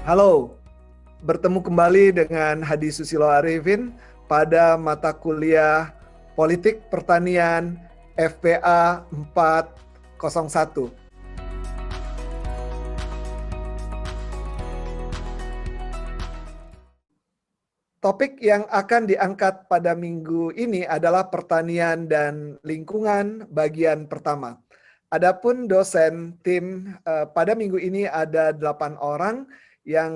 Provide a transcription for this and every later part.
Halo, bertemu kembali dengan Hadi Susilo Arifin pada mata kuliah Politik Pertanian FPA 401. Topik yang akan diangkat pada minggu ini adalah pertanian dan lingkungan bagian pertama. Adapun dosen tim pada minggu ini ada 8 orang yang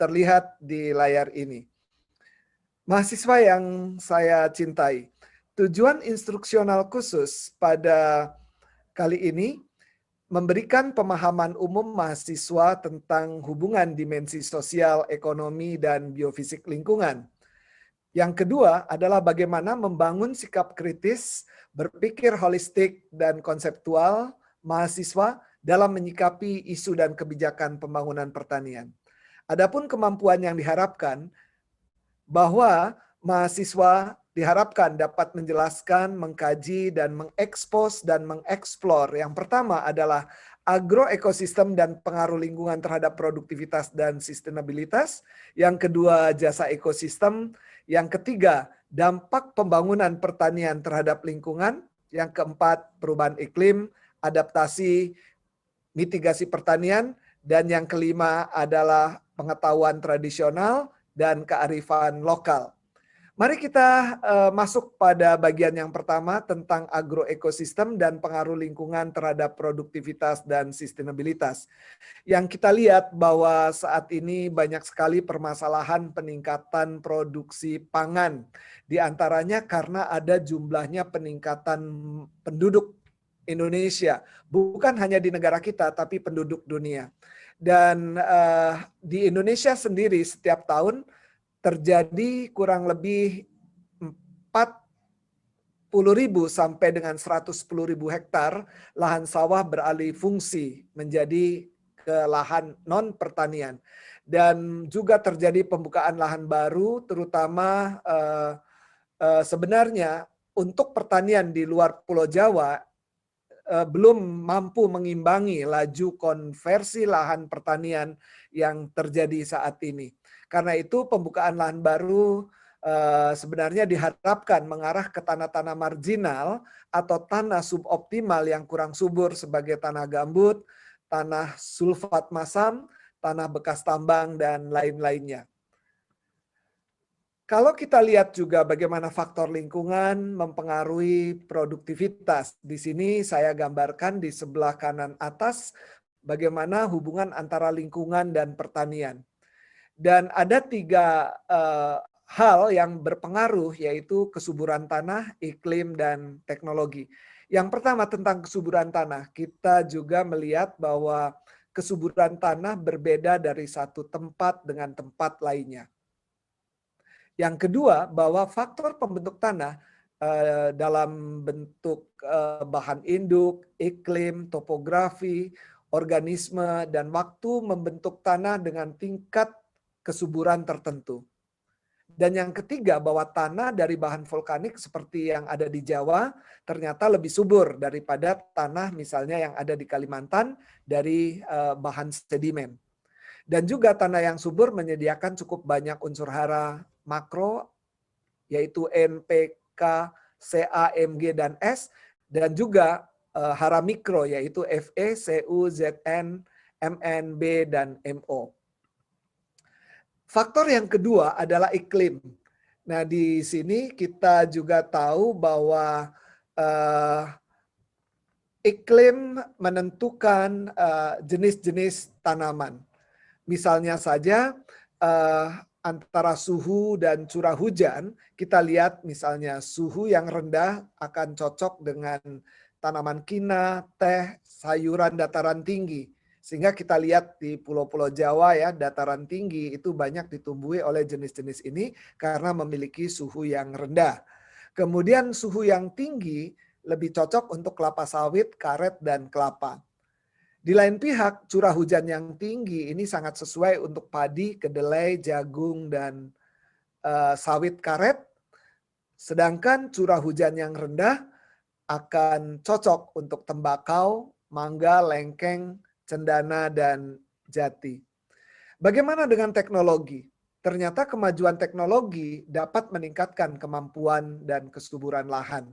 terlihat di layar ini. Mahasiswa yang saya cintai, tujuan instruksional khusus pada kali ini memberikan pemahaman umum mahasiswa tentang hubungan dimensi sosial, ekonomi, dan biofisik lingkungan. Yang kedua adalah bagaimana membangun sikap kritis, berpikir holistik dan konseptual mahasiswa dalam menyikapi isu dan kebijakan pembangunan pertanian. Adapun kemampuan yang diharapkan bahwa mahasiswa diharapkan dapat menjelaskan, mengkaji, dan mengekspos dan mengeksplor. Yang pertama adalah agroekosistem dan pengaruh lingkungan terhadap produktivitas dan sustainabilitas. Yang kedua, jasa ekosistem. Yang ketiga, dampak pembangunan pertanian terhadap lingkungan. Yang keempat, perubahan iklim, adaptasi, mitigasi pertanian. Dan yang kelima adalah pengetahuan tradisional dan kearifan lokal. Mari kita masuk pada bagian yang pertama tentang agroekosistem dan pengaruh lingkungan terhadap produktivitas dan sustainabilitas. Yang kita lihat bahwa saat ini banyak sekali permasalahan peningkatan produksi pangan. Di antaranya karena ada jumlahnya peningkatan penduduk Indonesia. Bukan hanya di negara kita, tapi penduduk dunia. Dan di Indonesia sendiri setiap tahun terjadi kurang lebih 40.000 sampai dengan 110.000 hektar lahan sawah beralih fungsi menjadi ke lahan non pertanian. Dan juga terjadi pembukaan lahan baru, terutama sebenarnya untuk pertanian di luar Pulau Jawa belum mampu mengimbangi laju konversi lahan pertanian yang terjadi saat ini. Karena itu pembukaan lahan baru sebenarnya diharapkan mengarah ke tanah-tanah marginal atau tanah suboptimal yang kurang subur sebagai tanah gambut, tanah sulfat masam, tanah bekas tambang, dan lain-lainnya. Kalau kita lihat juga bagaimana faktor lingkungan mempengaruhi produktivitas. Di sini saya gambarkan di sebelah kanan atas bagaimana hubungan antara lingkungan dan pertanian. Dan ada 3 hal yang berpengaruh, yaitu kesuburan tanah, iklim, dan teknologi. Yang pertama tentang kesuburan tanah, kita juga melihat bahwa kesuburan tanah berbeda dari satu tempat dengan tempat lainnya. Yang kedua, bahwa faktor pembentuk tanah dalam bentuk bahan induk, iklim, topografi, organisme, dan waktu membentuk tanah dengan tingkat kesuburan tertentu. Dan yang ketiga, bahwa tanah dari bahan vulkanik seperti yang ada di Jawa ternyata lebih subur daripada tanah misalnya yang ada di Kalimantan dari bahan sedimen. Dan juga tanah yang subur menyediakan cukup banyak unsur hara makro, yaitu NPK, Ca, Mg, dan S, dan juga hara mikro, yaitu Fe, Cu, Zn, Mn, B, dan Mo. Faktor yang kedua adalah iklim. Nah, di sini kita juga tahu bahwa iklim menentukan jenis-jenis tanaman. Misalnya saja antara suhu dan curah hujan, kita lihat misalnya suhu yang rendah akan cocok dengan tanaman kina, teh, sayuran dataran tinggi. Sehingga kita lihat di pulau-pulau Jawa ya, dataran tinggi itu banyak ditumbuhi oleh jenis-jenis ini karena memiliki suhu yang rendah. Kemudian suhu yang tinggi lebih cocok untuk kelapa sawit, karet, dan kelapa. Di lain pihak, curah hujan yang tinggi ini sangat sesuai untuk padi, kedelai, jagung, dan sawit karet. Sedangkan curah hujan yang rendah akan cocok untuk tembakau, mangga, lengkeng, cendana, dan jati. Bagaimana dengan teknologi? Ternyata kemajuan teknologi dapat meningkatkan kemampuan dan kesuburan lahan.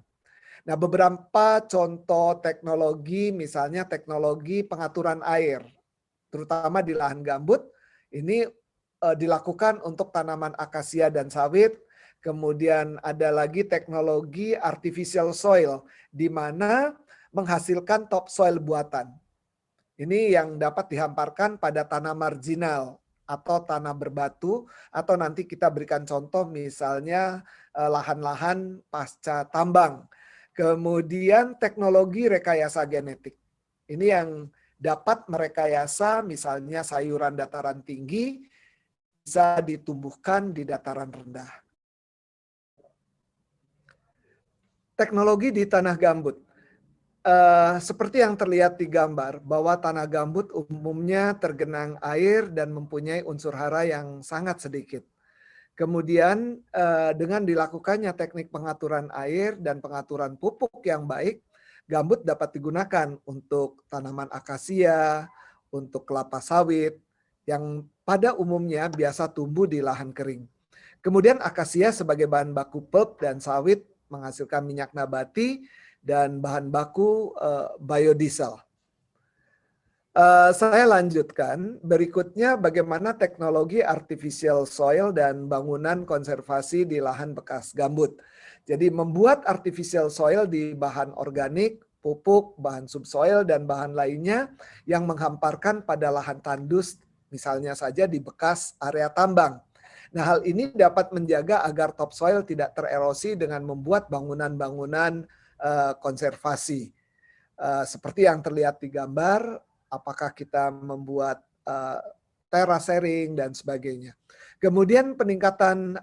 Nah, beberapa contoh teknologi, misalnya teknologi pengaturan air, terutama di lahan gambut, ini dilakukan untuk tanaman akasia dan sawit. Kemudian ada lagi teknologi artificial soil, di mana menghasilkan topsoil buatan. Ini yang dapat dihamparkan pada tanah marginal atau tanah berbatu, atau nanti kita berikan contoh misalnya lahan-lahan pasca tambang. Kemudian teknologi rekayasa genetik. Ini yang dapat merekayasa misalnya sayuran dataran tinggi bisa ditumbuhkan di dataran rendah. Teknologi di tanah gambut. Seperti yang terlihat di gambar, bahwa tanah gambut umumnya tergenang air dan mempunyai unsur hara yang sangat sedikit. Kemudian dengan dilakukannya teknik pengaturan air dan pengaturan pupuk yang baik, gambut dapat digunakan untuk tanaman akasia, untuk kelapa sawit, yang pada umumnya biasa tumbuh di lahan kering. Kemudian akasia sebagai bahan baku pulp dan sawit menghasilkan minyak nabati dan bahan baku biodiesel. Saya lanjutkan, berikutnya bagaimana teknologi artificial soil dan bangunan konservasi di lahan bekas gambut. Jadi membuat artificial soil di bahan organik, pupuk, bahan subsoil, dan bahan lainnya yang menghamparkan pada lahan tandus, misalnya saja di bekas area tambang. Nah, hal ini dapat menjaga agar topsoil tidak tererosi dengan membuat bangunan-bangunan konservasi. Seperti yang terlihat di gambar, apakah kita membuat terasering dan sebagainya. Kemudian peningkatan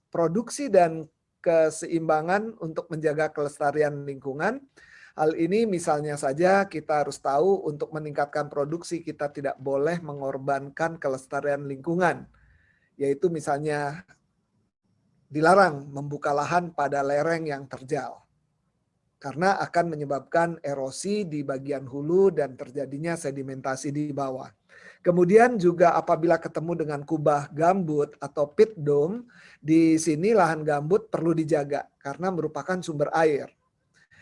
produksi dan keseimbangan untuk menjaga kelestarian lingkungan. Hal ini misalnya saja kita harus tahu untuk meningkatkan produksi kita tidak boleh mengorbankan kelestarian lingkungan. Yaitu misalnya dilarang membuka lahan pada lereng yang terjal. Karena akan menyebabkan erosi di bagian hulu dan terjadinya sedimentasi di bawah. Kemudian juga apabila ketemu dengan kubah gambut atau pit dome, di sini lahan gambut perlu dijaga karena merupakan sumber air.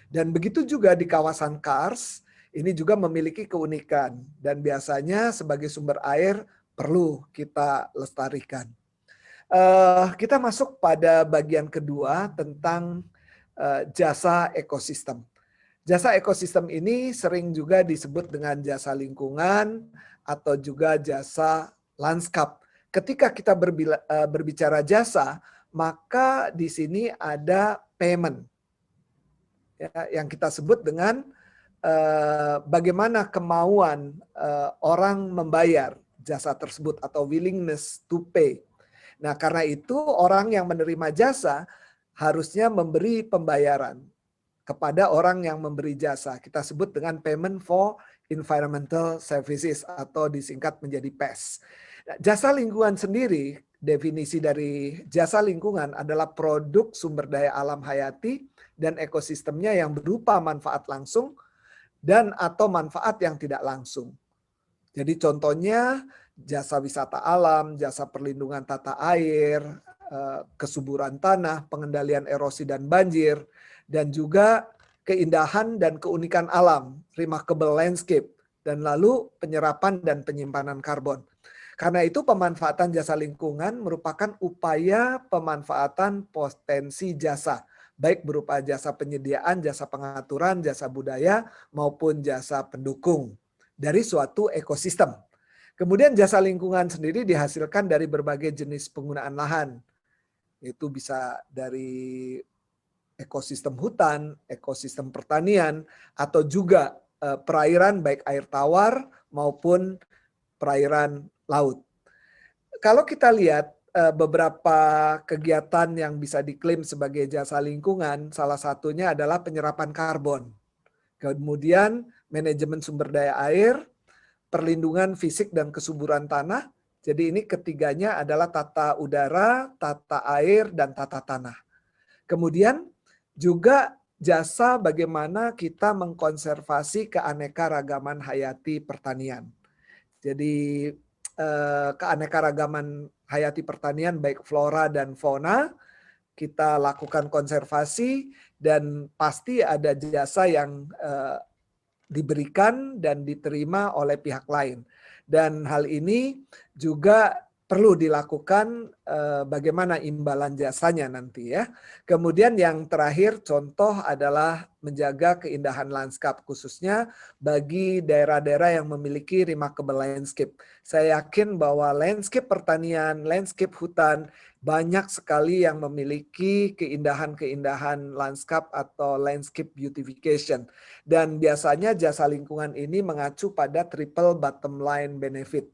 Dan begitu juga di kawasan kars, ini juga memiliki keunikan dan biasanya sebagai sumber air perlu kita lestarikan. Kita masuk pada bagian kedua tentang jasa ekosistem. Jasa ekosistem ini sering juga disebut dengan jasa lingkungan atau juga jasa lanskap. Ketika kita berbicara jasa, maka di sini ada payment, ya, yang kita sebut dengan bagaimana kemauan orang membayar jasa tersebut atau willingness to pay. Nah, karena itu orang yang menerima jasa harusnya memberi pembayaran kepada orang yang memberi jasa. Kita sebut dengan payment for environmental services atau disingkat menjadi PES. Nah, jasa lingkungan sendiri, definisi dari jasa lingkungan adalah produk sumber daya alam hayati dan ekosistemnya yang berupa manfaat langsung dan atau manfaat yang tidak langsung. Jadi contohnya jasa wisata alam, jasa perlindungan tata air, kesuburan tanah, pengendalian erosi dan banjir, dan juga keindahan dan keunikan alam, remarkable landscape, dan lalu penyerapan dan penyimpanan karbon. Karena itu pemanfaatan jasa lingkungan merupakan upaya pemanfaatan potensi jasa, baik berupa jasa penyediaan, jasa pengaturan, jasa budaya, maupun jasa pendukung dari suatu ekosistem. Kemudian jasa lingkungan sendiri dihasilkan dari berbagai jenis penggunaan lahan. Itu bisa dari ekosistem hutan, ekosistem pertanian, atau juga perairan baik air tawar maupun perairan laut. Kalau kita lihat beberapa kegiatan yang bisa diklaim sebagai jasa lingkungan, salah satunya adalah penyerapan karbon. Kemudian manajemen sumber daya air, perlindungan fisik dan kesuburan tanah. Jadi ini ketiganya adalah tata udara, tata air, dan tata tanah. Kemudian juga jasa bagaimana kita mengkonservasi keanekaragaman hayati pertanian. Jadi keanekaragaman hayati pertanian baik flora dan fauna, kita lakukan konservasi, dan pasti ada jasa yang diberikan dan diterima oleh pihak lain. Dan hal ini juga perlu dilakukan bagaimana imbalan jasanya nanti ya. Kemudian yang terakhir contoh adalah menjaga keindahan lanskap khususnya bagi daerah-daerah yang memiliki remarkable landscape. Saya yakin bahwa landscape pertanian, landscape hutan banyak sekali yang memiliki keindahan-keindahan lanskap atau landscape beautification. Dan biasanya jasa lingkungan ini mengacu pada triple bottom line benefit.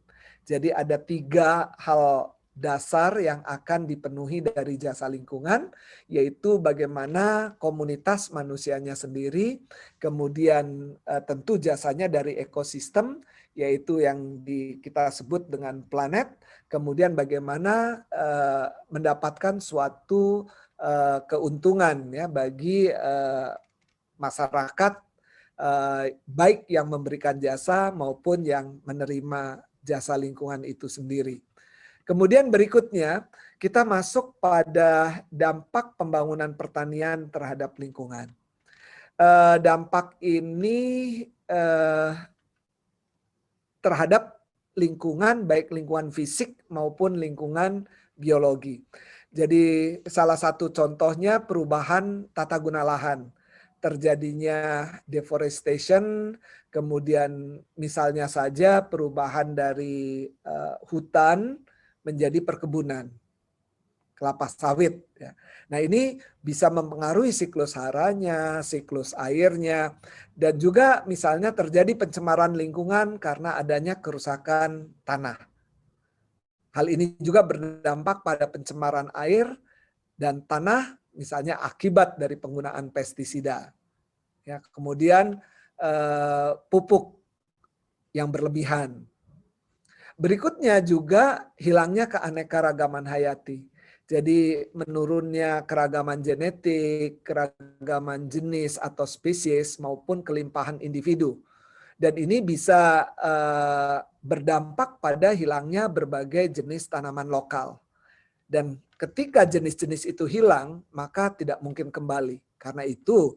Jadi ada 3 hal dasar yang akan dipenuhi dari jasa lingkungan, yaitu bagaimana komunitas manusianya sendiri, kemudian tentu jasanya dari ekosistem, yaitu yang kita sebut dengan planet, kemudian bagaimana mendapatkan suatu keuntungan ya bagi masyarakat, baik yang memberikan jasa maupun yang menerima jasa lingkungan itu sendiri. Kemudian berikutnya kita masuk pada dampak pembangunan pertanian terhadap lingkungan. Dampak ini terhadap lingkungan, baik lingkungan fisik maupun lingkungan biologi. Jadi salah satu contohnya perubahan tata guna lahan. Terjadinya deforestation, kemudian misalnya saja perubahan dari hutan menjadi perkebunan, kelapa sawit. Ya. Nah ini bisa mempengaruhi siklus haranya, siklus airnya, dan juga misalnya terjadi pencemaran lingkungan karena adanya kerusakan tanah. Hal ini juga berdampak pada pencemaran air dan tanah, misalnya akibat dari penggunaan pestisida. Ya, kemudian pupuk yang berlebihan. Berikutnya juga hilangnya keanekaragaman hayati. Jadi menurunnya keragaman genetik, keragaman jenis atau spesies maupun kelimpahan individu. Dan ini bisa berdampak pada hilangnya berbagai jenis tanaman lokal. Dan ketika jenis-jenis itu hilang, maka tidak mungkin kembali. Karena itu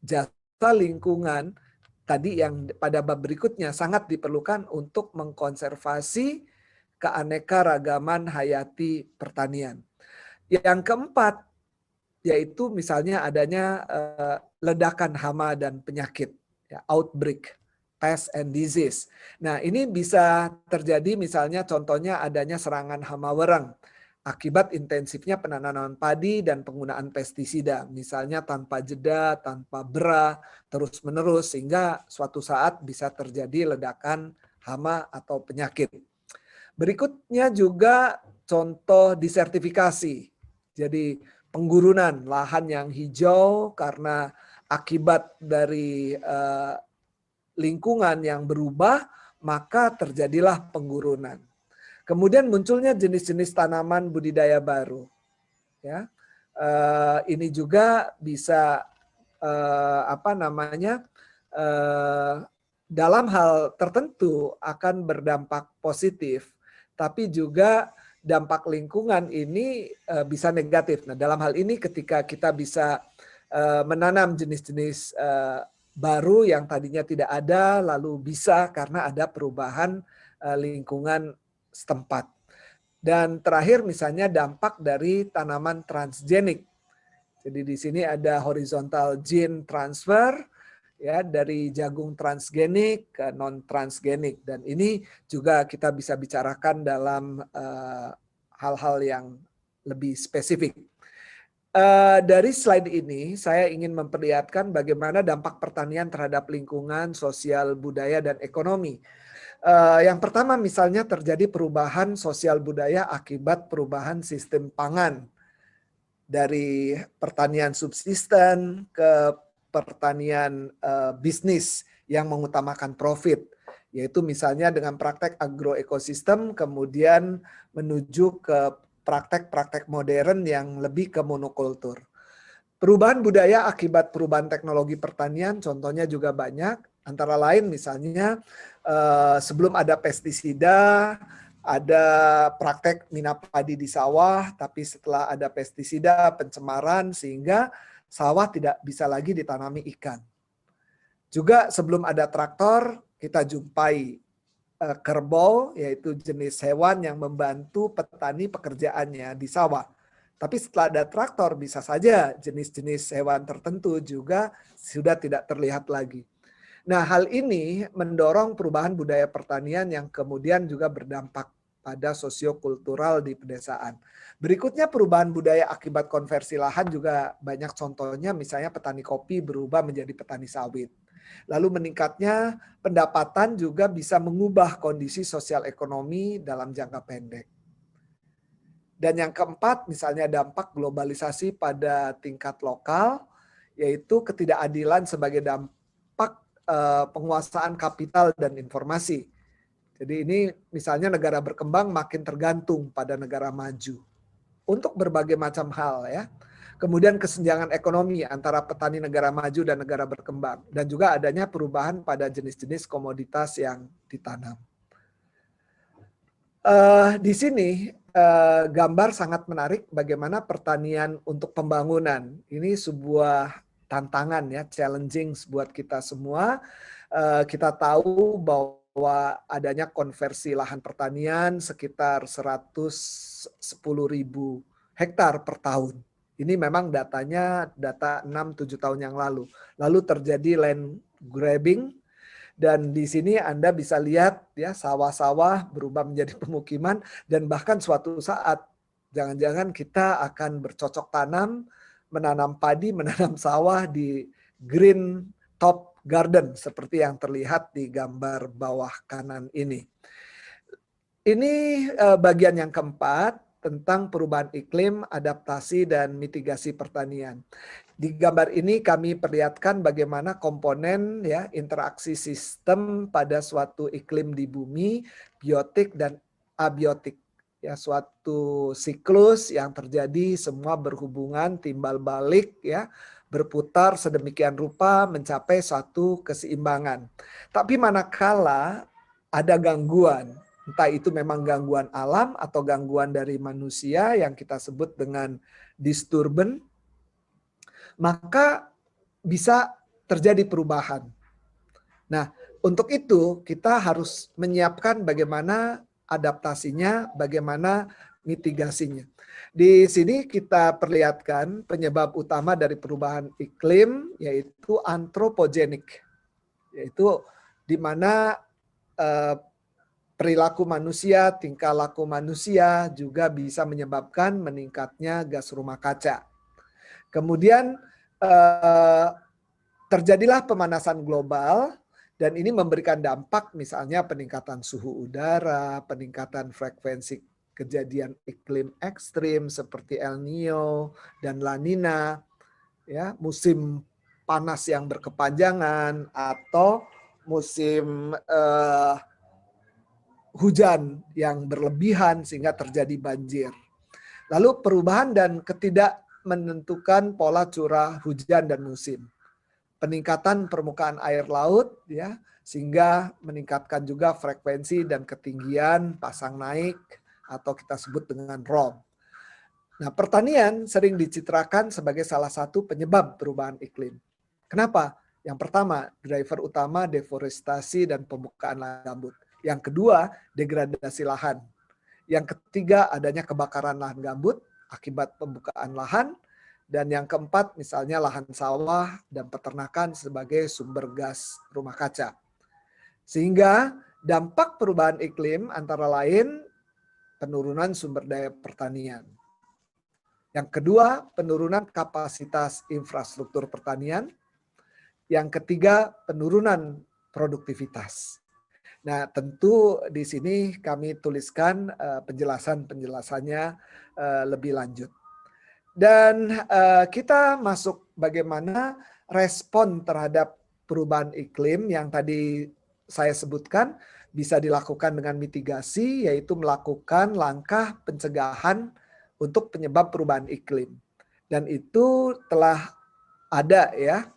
jasa lingkungan tadi yang pada bab berikutnya sangat diperlukan untuk mengkonservasi keanekaragaman hayati pertanian. Yang keempat, yaitu misalnya adanya ledakan hama dan penyakit, ya, outbreak, pest and disease. Nah ini bisa terjadi misalnya contohnya adanya serangan hama wereng akibat intensifnya penanaman padi dan penggunaan pestisida, misalnya tanpa jeda, tanpa bera, terus-menerus, sehingga suatu saat bisa terjadi ledakan hama atau penyakit. Berikutnya juga contoh disertifikasi. Jadi penggurunan lahan yang hijau karena akibat dari lingkungan yang berubah, maka terjadilah penggurunan. Kemudian munculnya jenis-jenis tanaman budidaya baru. Ya, ini juga bisa dalam hal tertentu akan berdampak positif, tapi juga dampak lingkungan ini bisa negatif. Nah, dalam hal ini ketika kita bisa menanam jenis-jenis baru yang tadinya tidak ada, lalu bisa karena ada perubahan lingkungan setempat. Dan terakhir misalnya dampak dari tanaman transgenik. Jadi di sini ada horizontal gene transfer, ya, dari jagung transgenik ke non transgenik, dan ini juga kita bisa bicarakan dalam hal-hal yang lebih spesifik. Dari slide ini saya ingin memperlihatkan bagaimana dampak pertanian terhadap lingkungan, sosial, budaya, dan ekonomi. Yang pertama misalnya terjadi perubahan sosial budaya akibat perubahan sistem pangan dari pertanian subsisten ke pertanian bisnis yang mengutamakan profit, yaitu misalnya dengan praktek agroekosistem kemudian menuju ke praktek-praktek modern yang lebih ke monokultur. Perubahan budaya akibat perubahan teknologi pertanian contohnya juga banyak, antara lain misalnya sebelum ada pestisida, ada praktek minam padi di sawah, tapi setelah ada pestisida, pencemaran, sehingga sawah tidak bisa lagi ditanami ikan. Juga sebelum ada traktor, kita jumpai kerbau, yaitu jenis hewan yang membantu petani pekerjaannya di sawah. Tapi setelah ada traktor, bisa saja jenis-jenis hewan tertentu juga sudah tidak terlihat lagi. Nah, hal ini mendorong perubahan budaya pertanian yang kemudian juga berdampak pada sosiokultural di pedesaan. Berikutnya perubahan budaya akibat konversi lahan juga banyak contohnya, misalnya petani kopi berubah menjadi petani sawit. Lalu meningkatnya pendapatan juga bisa mengubah kondisi sosial ekonomi dalam jangka pendek. Dan yang keempat, misalnya dampak globalisasi pada tingkat lokal, yaitu ketidakadilan sebagai dampak penguasaan kapital dan informasi. Jadi ini misalnya negara berkembang makin tergantung pada negara maju untuk berbagai macam hal ya. Kemudian kesenjangan ekonomi antara petani negara maju dan negara berkembang, dan juga adanya perubahan pada jenis-jenis komoditas yang ditanam. Di sini gambar sangat menarik bagaimana pertanian untuk pembangunan. Ini sebuah tantangan ya, challenging buat kita semua. Kita tahu bahwa adanya konversi lahan pertanian sekitar 110.000 hektar per tahun. Ini memang datanya data 6-7 tahun yang lalu. Lalu terjadi land grabbing, dan di sini Anda bisa lihat ya, sawah-sawah berubah menjadi pemukiman, dan bahkan suatu saat jangan-jangan kita akan bercocok tanam, menanam padi, menanam sawah di green top garden seperti yang terlihat di gambar bawah kanan ini. Ini bagian yang keempat tentang perubahan iklim, adaptasi, dan mitigasi pertanian. Di gambar ini kami perlihatkan bagaimana komponen ya, interaksi sistem pada suatu iklim di bumi, biotik dan abiotik. Ya, suatu siklus yang terjadi semua berhubungan, timbal balik ya, berputar sedemikian rupa mencapai suatu keseimbangan. Tapi manakala ada gangguan, entah itu memang gangguan alam atau gangguan dari manusia yang kita sebut dengan disturbance, maka bisa terjadi perubahan. Nah, untuk itu kita harus menyiapkan bagaimana adaptasinya, bagaimana mitigasinya. Di sini kita perlihatkan penyebab utama dari perubahan iklim, yaitu antropogenik, yaitu di mana perilaku manusia, tingkah laku manusia juga bisa menyebabkan meningkatnya gas rumah kaca. Kemudian terjadilah pemanasan global, dan ini memberikan dampak misalnya peningkatan suhu udara, peningkatan frekuensi kejadian iklim ekstrim seperti El Nino dan La Nina, ya, musim panas yang berkepanjangan atau musim hujan yang berlebihan sehingga terjadi banjir. Lalu perubahan dan menentukan pola curah hujan dan musim. Peningkatan permukaan air laut ya, sehingga meningkatkan juga frekuensi dan ketinggian pasang naik atau kita sebut dengan ROM. Nah, pertanian sering dicitrakan sebagai salah satu penyebab perubahan iklim. Kenapa? Yang pertama, driver utama deforestasi dan pembukaan lahan gambut. Yang kedua, degradasi lahan. Yang ketiga, adanya kebakaran lahan gambut akibat pembukaan lahan. Dan yang keempat, misalnya lahan sawah dan peternakan sebagai sumber gas rumah kaca. Sehingga dampak perubahan iklim antara lain penurunan sumber daya pertanian. Yang kedua, penurunan kapasitas infrastruktur pertanian. Yang ketiga, penurunan produktivitas. Nah, tentu di sini kami tuliskan penjelasannya lebih lanjut. Dan kita masuk bagaimana respon terhadap perubahan iklim yang tadi saya sebutkan bisa dilakukan dengan mitigasi, yaitu melakukan langkah pencegahan untuk penyebab perubahan iklim. Dan itu telah ada ya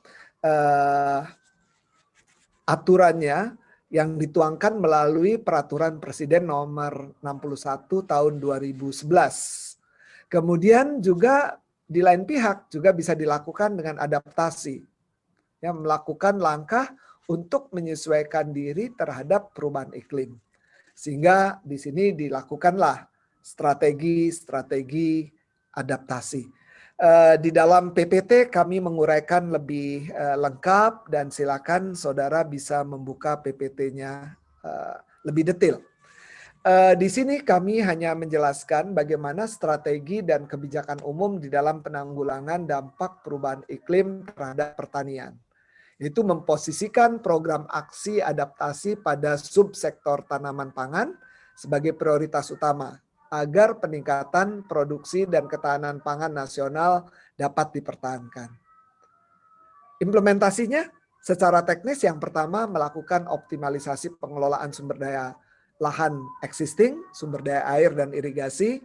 aturannya yang dituangkan melalui Peraturan Presiden nomor 61 tahun 2011. Kemudian juga di lain pihak juga bisa dilakukan dengan adaptasi, ya, melakukan langkah untuk menyesuaikan diri terhadap perubahan iklim. Sehingga di sini dilakukanlah strategi-strategi adaptasi. Di dalam PPT kami menguraikan lebih lengkap dan silakan saudara bisa membuka PPT-nya lebih detail. Di sini kami hanya menjelaskan bagaimana strategi dan kebijakan umum di dalam penanggulangan dampak perubahan iklim terhadap pertanian. Itu memposisikan program aksi adaptasi pada subsektor tanaman pangan sebagai prioritas utama agar peningkatan produksi dan ketahanan pangan nasional dapat dipertahankan. Implementasinya secara teknis yang pertama melakukan optimalisasi pengelolaan sumber daya lahan existing, sumber daya air dan irigasi.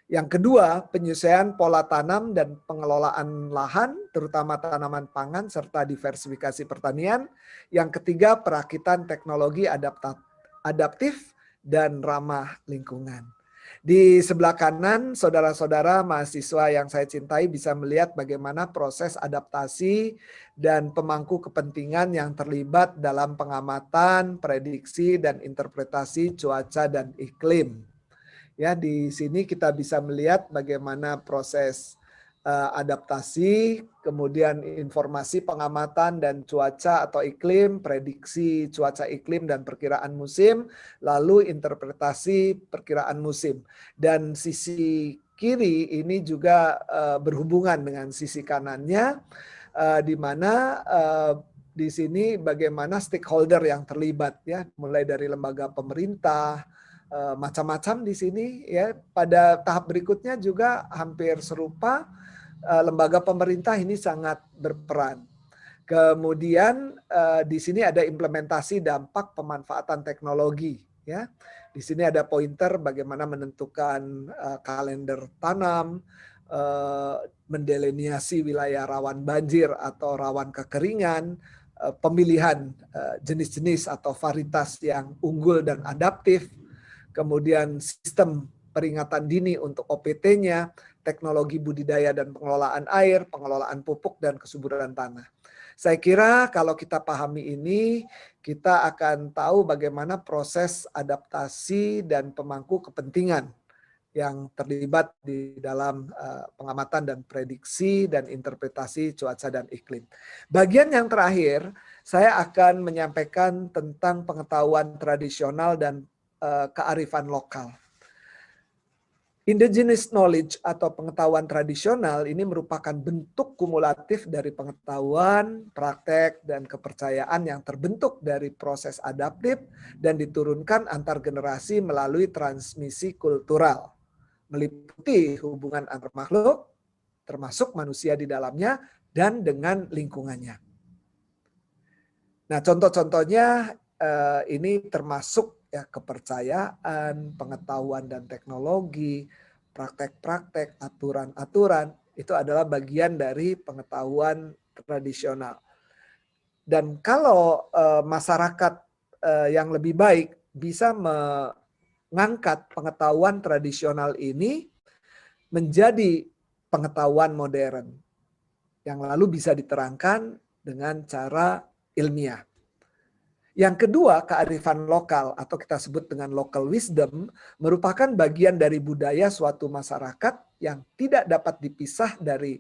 Yang kedua, penyesuaian pola tanam dan pengelolaan lahan, terutama tanaman pangan serta diversifikasi pertanian. Yang ketiga, perakitan teknologi adaptif dan ramah lingkungan. Di sebelah kanan, saudara-saudara mahasiswa yang saya cintai bisa melihat bagaimana proses adaptasi dan pemangku kepentingan yang terlibat dalam pengamatan, prediksi, dan interpretasi cuaca dan iklim. Ya, di sini kita bisa melihat bagaimana proses adaptasi, kemudian informasi pengamatan dan cuaca atau iklim, prediksi cuaca iklim dan perkiraan musim, lalu interpretasi perkiraan musim. Dan sisi kiri ini juga berhubungan dengan sisi kanannya, di mana di sini bagaimana stakeholder yang terlibat, ya, mulai dari lembaga pemerintah, macam-macam di sini, ya. Pada tahap berikutnya juga hampir serupa, lembaga pemerintah ini sangat berperan. Kemudian di sini ada implementasi dampak pemanfaatan teknologi, ya. Di sini ada pointer bagaimana menentukan kalender tanam, mendeliniasi wilayah rawan banjir atau rawan kekeringan, pemilihan jenis-jenis atau varietas yang unggul dan adaptif, kemudian sistem peringatan dini untuk OPT-nya, teknologi budidaya dan pengelolaan air, pengelolaan pupuk, dan kesuburan tanah. Saya kira kalau kita pahami ini, kita akan tahu bagaimana proses adaptasi dan pemangku kepentingan yang terlibat di dalam pengamatan dan prediksi dan interpretasi cuaca dan iklim. Bagian yang terakhir, saya akan menyampaikan tentang pengetahuan tradisional dan kearifan lokal. Indigenous knowledge atau pengetahuan tradisional ini merupakan bentuk kumulatif dari pengetahuan, praktek, dan kepercayaan yang terbentuk dari proses adaptif dan diturunkan antar generasi melalui transmisi kultural, meliputi hubungan antar makhluk, termasuk manusia di dalamnya, dan dengan lingkungannya. Nah, contoh-contohnya ini termasuk ya kepercayaan, pengetahuan dan teknologi, praktek-praktek, aturan-aturan, itu adalah bagian dari pengetahuan tradisional. Dan kalau masyarakat yang lebih baik bisa mengangkat pengetahuan tradisional ini menjadi pengetahuan modern yang lalu bisa diterangkan dengan cara ilmiah. Yang kedua, kearifan lokal atau kita sebut dengan local wisdom merupakan bagian dari budaya suatu masyarakat yang tidak dapat dipisah dari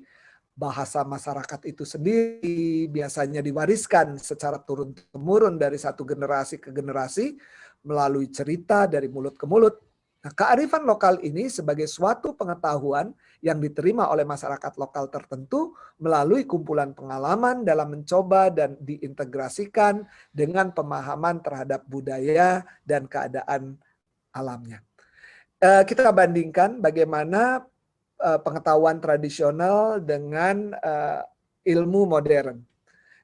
bahasa masyarakat itu sendiri, biasanya diwariskan secara turun-temurun dari satu generasi ke generasi melalui cerita dari mulut ke mulut. Nah, kearifan lokal ini sebagai suatu pengetahuan yang diterima oleh masyarakat lokal tertentu melalui kumpulan pengalaman dalam mencoba dan diintegrasikan dengan pemahaman terhadap budaya dan keadaan alamnya. Kita bandingkan bagaimana pengetahuan tradisional dengan ilmu modern.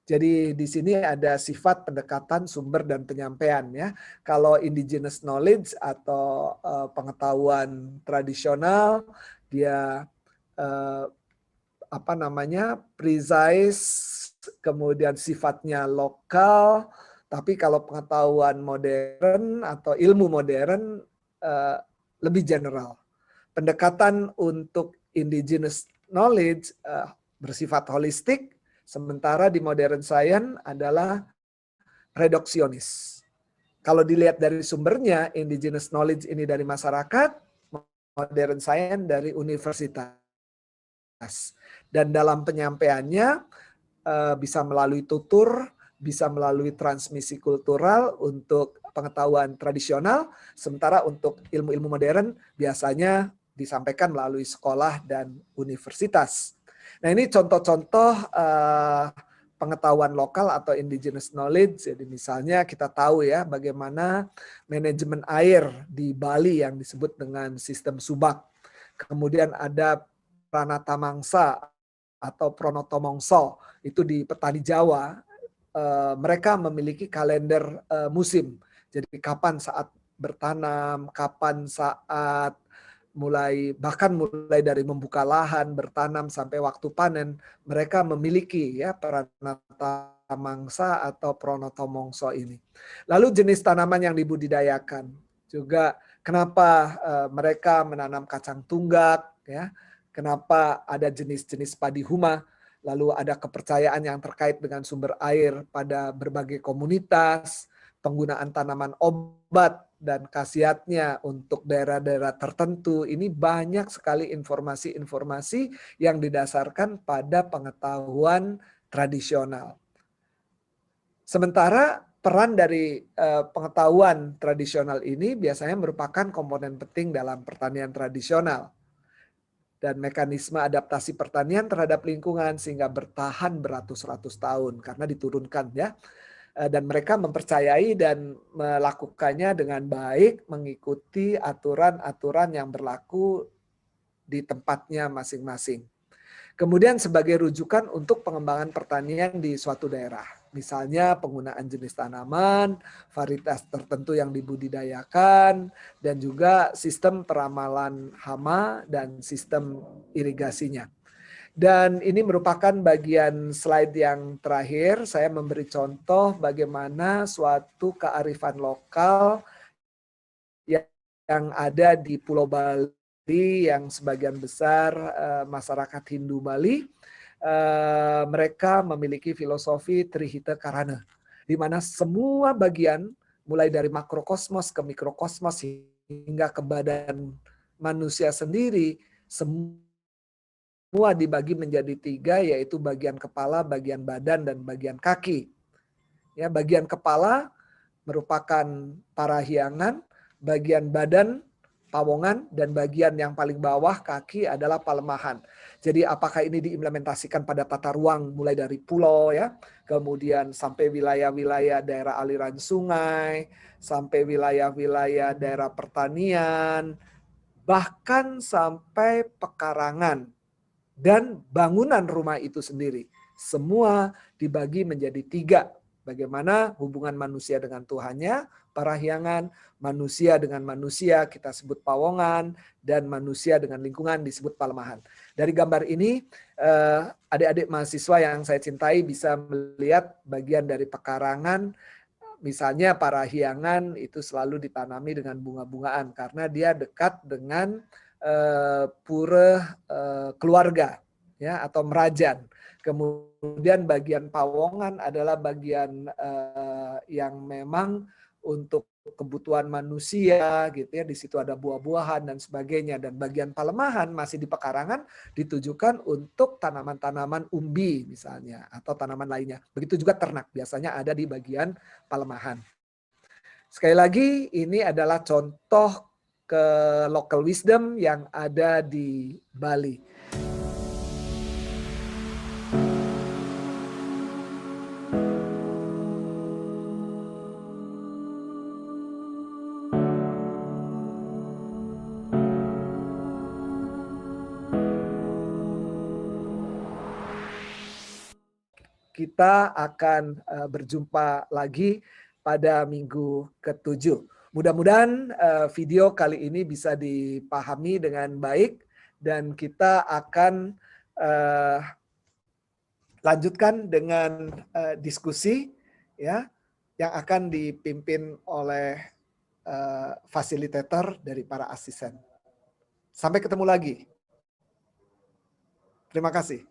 Jadi di sini ada sifat pendekatan sumber dan penyampaian ya. Kalau indigenous knowledge atau pengetahuan tradisional dia precise, kemudian sifatnya lokal, Tapi kalau pengetahuan modern atau ilmu modern lebih general. Pendekatan untuk indigenous knowledge bersifat holistik, sementara di modern science adalah reduksionis. Kalau dilihat dari sumbernya, indigenous knowledge ini dari masyarakat, modern science dari universitas. Dan dalam penyampaiannya bisa melalui tutur, bisa melalui transmisi kultural untuk pengetahuan tradisional, sementara untuk ilmu-ilmu modern biasanya disampaikan melalui sekolah dan universitas. Nah, ini contoh-contoh pengetahuan lokal atau indigenous knowledge. Jadi misalnya kita tahu ya bagaimana manajemen air di Bali yang disebut dengan sistem subak. Kemudian ada Pranata Mangsa atau Pronoto Mongso, itu di petani Jawa. Mereka memiliki kalender musim. Jadi kapan saat bertanam, kapan saat bahkan mulai dari membuka lahan, bertanam sampai waktu panen, mereka memiliki ya Pranata Mangsa atau Pronoto Mongso ini. Lalu jenis tanaman yang dibudidayakan juga, kenapa mereka menanam kacang tunggak ya, kenapa ada jenis-jenis padi huma, lalu ada kepercayaan yang terkait dengan sumber air pada berbagai komunitas, penggunaan tanaman obat dan khasiatnya untuk daerah-daerah tertentu. Ini banyak sekali informasi-informasi yang didasarkan pada pengetahuan tradisional. Sementara peran dari pengetahuan tradisional ini biasanya merupakan komponen penting dalam pertanian tradisional dan mekanisme adaptasi pertanian terhadap lingkungan sehingga bertahan beratus-ratus tahun karena diturunkan ya. Dan mereka mempercayai dan melakukannya dengan baik mengikuti aturan-aturan yang berlaku di tempatnya masing-masing. Kemudian sebagai rujukan untuk pengembangan pertanian di suatu daerah. Misalnya penggunaan jenis tanaman, varietas tertentu yang dibudidayakan, dan juga sistem peramalan hama dan sistem irigasinya. Dan ini merupakan bagian slide yang terakhir. Saya memberi contoh bagaimana suatu kearifan lokal yang ada di Pulau Bali yang sebagian besar masyarakat Hindu Bali, mereka memiliki filosofi Trihita Karana, di mana semua bagian mulai dari makrokosmos ke mikrokosmos hingga ke badan manusia sendiri, semua dibagi menjadi 3, yaitu bagian kepala, bagian badan, dan bagian kaki. Ya, bagian kepala merupakan parahyangan, bagian badan pawongan, dan bagian yang paling bawah kaki adalah palemahan. Jadi apakah ini diimplementasikan pada tata ruang mulai dari pulau ya, kemudian sampai wilayah-wilayah daerah aliran sungai, sampai wilayah-wilayah daerah pertanian, bahkan sampai pekarangan dan bangunan rumah itu sendiri. Semua dibagi menjadi 3. Bagaimana hubungan manusia dengan Tuhannya, parahyangan, manusia dengan manusia kita sebut pawongan, dan manusia dengan lingkungan disebut palemahan. Dari gambar ini, adik-adik mahasiswa yang saya cintai bisa melihat bagian dari pekarangan. Misalnya parahyangan itu selalu ditanami dengan bunga-bungaan karena dia dekat dengan pura keluarga ya atau merajan. Kemudian bagian pawongan adalah bagian yang memang untuk kebutuhan manusia gitu ya, di situ ada buah-buahan dan sebagainya, dan bagian palemahan masih di pekarangan ditujukan untuk tanaman-tanaman umbi misalnya atau tanaman lainnya. Begitu juga ternak biasanya ada di bagian palemahan. Sekali lagi ini adalah contoh ke local wisdom yang ada di Bali. Kita akan berjumpa lagi pada minggu ke-7. Mudah-mudahan video kali ini bisa dipahami dengan baik dan kita akan lanjutkan dengan diskusi ya. yang akan dipimpin oleh fasilitator dari para asisten. Sampai ketemu lagi. Terima kasih.